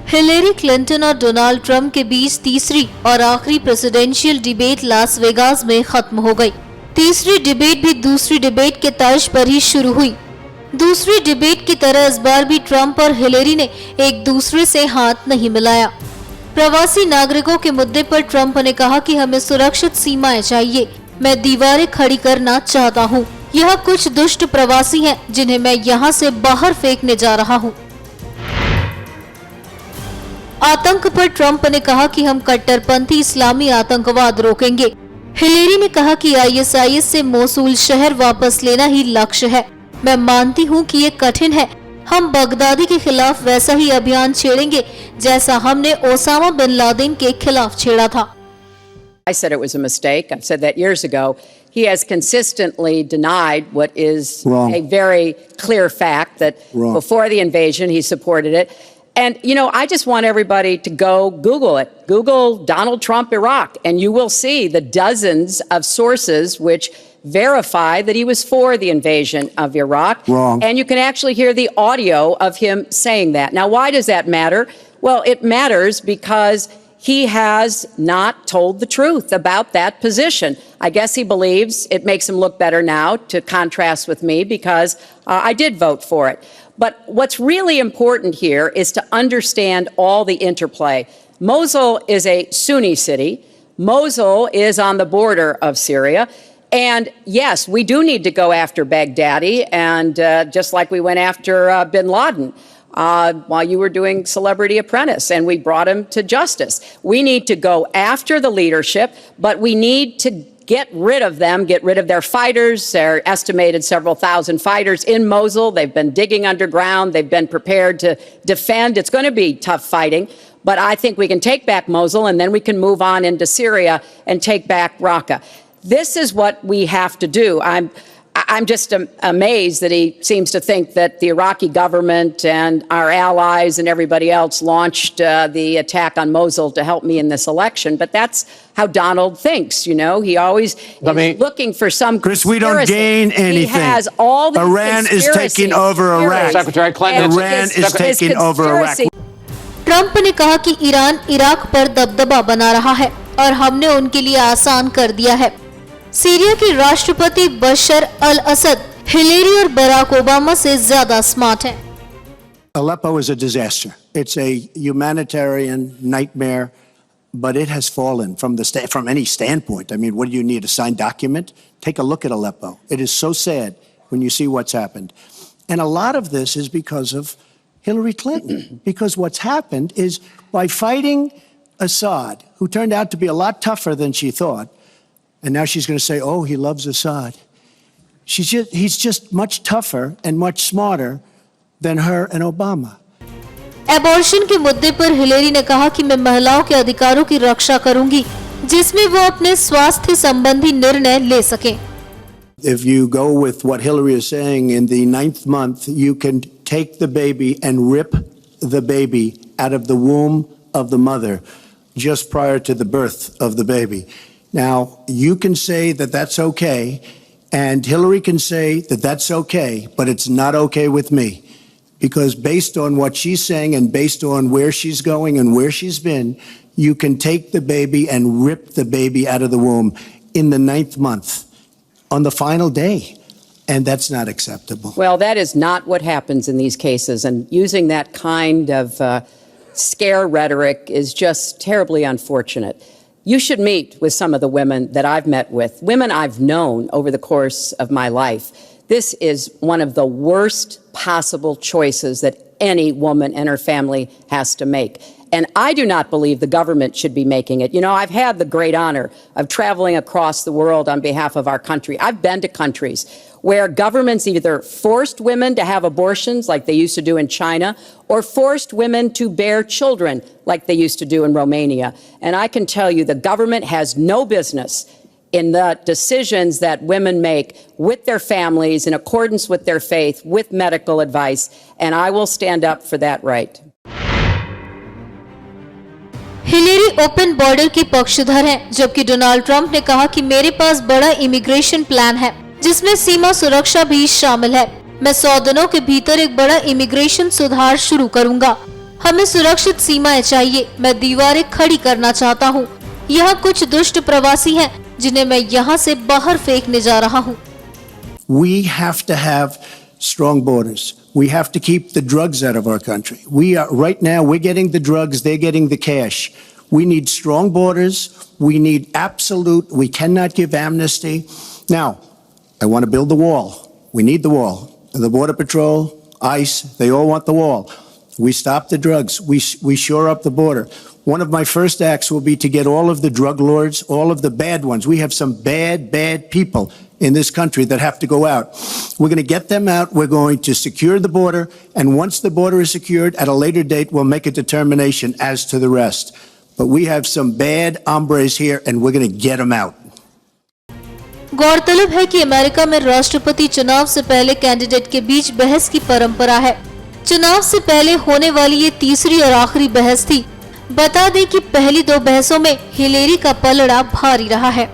Hillary Clinton और Donald Trump के बीच तीसरी और आखिरी प्रेसिडेंशियल डिबेट लास वेगास में खत्म हो गई। तीसरी डिबेट भी दूसरी डिबेट के तर्ज पर ही शुरू हुई। दूसरी डिबेट की तरह इस बार भी ट्रंप और हिलेरी ने एक दूसरे से हाथ नहीं मिलाया। प्रवासी नागरिकों के मुद्दे पर ट्रंप ने कहा कि हमें सुरक्षित सीमाएं चाहिए, मैं दीवारें खड़ी करना चाहता हूँ। यह कुछ दुष्ट प्रवासी हैं जिन्हें मैं यहाँ से बाहर फेंकने जा रहा हूँ। आतंक पर ट्रंप ने कहा कि हम कट्टरपंथी इस्लामी आतंकवाद रोकेंगे। हिलेरी ने कहा कि आईएसआईएस से मोसूल शहर वापस लेना ही लक्ष्य है। मैं मानती हूँ कि ये कठिन है। हम बगदादी के खिलाफ वैसा ही अभियान छेड़ेंगे जैसा हमने ओसामा बिन लादेन के खिलाफ छेड़ा था। I said it was a mistake. I've said that years ago. He has consistently denied what is a very clear fact that before the invasion he supported it. And, you know, I just want everybody to go Google it. Google Donald Trump Iraq, and you will see the dozens of sources which verify that he was for the invasion of Iraq. And you can actually hear the audio of him saying that. Now, why does that matter? Well, it matters because he has not told the truth about that position. I guess he believes it makes him look better now to contrast with me because I did vote for it. But what's really important here is to understand all the interplay. Mosul is a Sunni city. Mosul is on the border of Syria. And yes, we do need to go after Baghdadi, and just like we went after bin Laden. While you were doing Celebrity Apprentice, and we brought him to justice. We need to go after the leadership, but we need to get rid of them, get rid of their fighters. They're estimated several thousand fighters in Mosul. They've been digging underground. They've been prepared to defend. It's going to be tough fighting, but I think we can take back Mosul, and then we can move on into Syria and take back Raqqa. This is what we have to do. I'm just amazed that he seems to think that the Iraqi government and our allies and everybody else launched the attack on Mosul to help me in this election. But that's how Donald thinks, you know. He always is looking for some Chris, we don't gain anything. He has all these Iran is taking over Iraq. Secretary Clinton. Iran is taking over Iraq. Trump ने कहा कि Iran Iraq पर दबदबा बना रहा है और हमने उनके लिए आसान कर दिया है। सीरिया के राष्ट्रपति बशर अल असद हिलेरी और बराक ओबामा से ज्यादा स्मार्ट हैं। Aleppo is a disaster. It's a humanitarian nightmare, but it has fallen from any standpoint. I mean, what do you need, a signed document? Take a look at Aleppo. It is so sad when you see what's happened. And a lot of this is because of Hillary Clinton, because what's happened is by fighting Assad, who turned out to be a lot tougher than she thought, and now she's going to say, oh, he loves Assad. He's just much tougher and much smarter than her and Obama. Abortion के मुद्दे पर Hillary ने कहा कि मैं महिलाओं के अधिकारों की रक्षा करूंगी, जिसमें वो अपने स्वास्थ्य संबंधी निर्णय ले सकें। If you go with what Hillary is saying, in the 9th month, you can take the baby and rip the baby out of the womb of the mother just prior to the birth of the baby. Now, you can say that that's okay, and Hillary can say that that's okay, but it's not okay with me. Because based on what she's saying and based on where she's going and where she's been, you can take the baby and rip the baby out of the womb in the 9th month, on the final day. And that's not acceptable. Well, that is not what happens in these cases. And using that kind of scare rhetoric is just terribly unfortunate. You should meet with some of the women that I've met with, women I've known over the course of my life. This is one of the worst possible choices that any woman and her family has to make. And I do not believe the government should be making it. You know, I've had the great honor of traveling across the world on behalf of our country. I've been to countries where governments either forced women to have abortions like they used to do in China, or forced women to bear children like they used to do in Romania. And I can tell you the government has no business in the decisions that women make with their families in accordance with their faith, with medical advice, and I will stand up for that right. Hillary open border की पक्षधर हैं, जबकि Donald Trump ने कहा कि मेरे पास बड़ा immigration plan है जिसमें सीमा सुरक्षा भी शामिल है। मैं 100 दिनों के भीतर एक बड़ा इमिग्रेशन सुधार शुरू करूंगा। हमें सुरक्षित सीमाएं चाहिए। मैं दीवारें खड़ी करना चाहता हूँ। यहाँ कुछ दुष्ट प्रवासी हैं जिन्हें मैं यहाँ से बाहर फेंकने जा रहा हूँ। We have to have strong borders. We have to keep the drugs out of our country. Right now, we're getting the drugs, they're getting the cash. We need strong borders. We need we cannot give amnesty. Now, I want to build the wall. We need the wall. The Border Patrol, ICE, they all want the wall. We stop the drugs. We shore up the border. One of my first acts will be to get all of the drug lords, all of the bad ones. We have some bad people in this country that have to go out. We're going to get them out. We're going to secure the border. And once the border is secured, at a later date, we'll make a determination as to the rest. But we have some bad hombres here, and we're going to get them out. गौरतलब है कि America में राष्ट्रपति चुनाव से पहले candidate के बीच बहस की परंपरा है। चुनाव से पहले होने वाली ये तीसरी और आखिरी बहस थी। बता दें कि पहली दो बहसों में हिलेरी का पलड़ा भारी रहा है।